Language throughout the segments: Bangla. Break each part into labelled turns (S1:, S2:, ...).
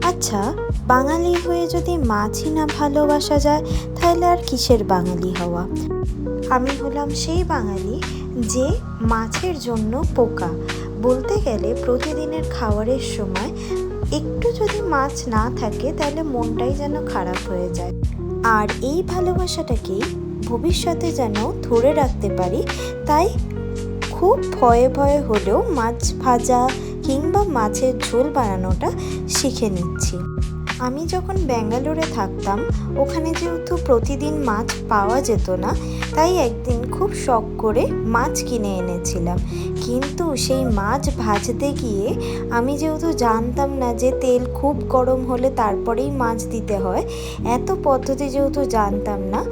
S1: আচ্ছা, বাঙালি হয়ে যদি মাছই না ভালোবাসা যায়, তাহলে আর কিসের বাঙালি হওয়া? আমি হলাম সেই বাঙালি যে মাছের জন্য পোকা। বলতে গেলে প্রতিদিনের খাবারের সময় একটু যদি মাছ না থাকে তাহলে মনটাই যেন খারাপ হয়ে যায়। আর এই ভালোবাসাটাকেই ভবিষ্যতে যেন ধরে রাখতে পারি, তাই খুব ভয়ে ভয়ে হলেও মাছ ভাজা কিংবা মাছের ঝোল বানানোটা শিখে নিচ্ছি। আমি যখন ব্যাঙ্গালোরে থাকতাম, ওখানে যেহেতু প্রতিদিন মাছ পাওয়া যেত না, তাই একদিন খুব শখ করে মাছ কিনে এনেছিলাম। কিন্তু সেই মাছ ভাজতে গিয়ে আমি যেহেতু জানতাম না যে তেল খুব গরম হলে তারপরেই মাছ দিতে হয়, এত পদ্ধতি যেহেতু জানতাম না,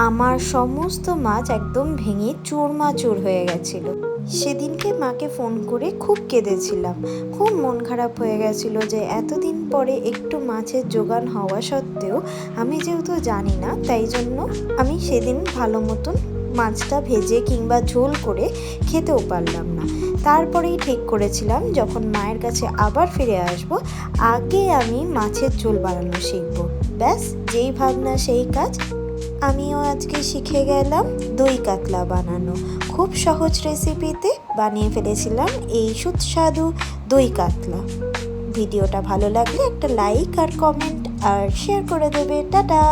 S1: আমার সমস্ত মাছ একদম ভেঙে চুরমাচুর হয়ে গেছিলো। সেদিনকে মাকে ফোন করে খুব কেঁদেছিলাম। খুব মন খারাপ হয়ে গেছিলো যে এতদিন পরে একটু মাছের জোগান হওয়া সত্ত্বেও আমি যেহেতু জানি না, তাই জন্য আমি সেদিন ভালো মতন মাছটা ভেজে কিংবা ঝোল করে খেতেও পারলাম না। তারপরেই ঠিক করেছিলাম যখন মায়ের কাছে আবার ফিরে আসব, আগে আমি মাছের ঝোল বানানো শিখব। ব্যাস, যেই ভাবনা সেই কাজ। আমিও আজকে শিখে গেলাম দই কাতলা বানানো। খুব সহজ রেসিপিতে বানিয়ে ফেলেছিলাম এই সুস্বাদু দই কাতলা। ভিডিওটা ভালো লাগলে একটা লাইক আর কমেন্ট আর শেয়ার করে দেবে। টাটা।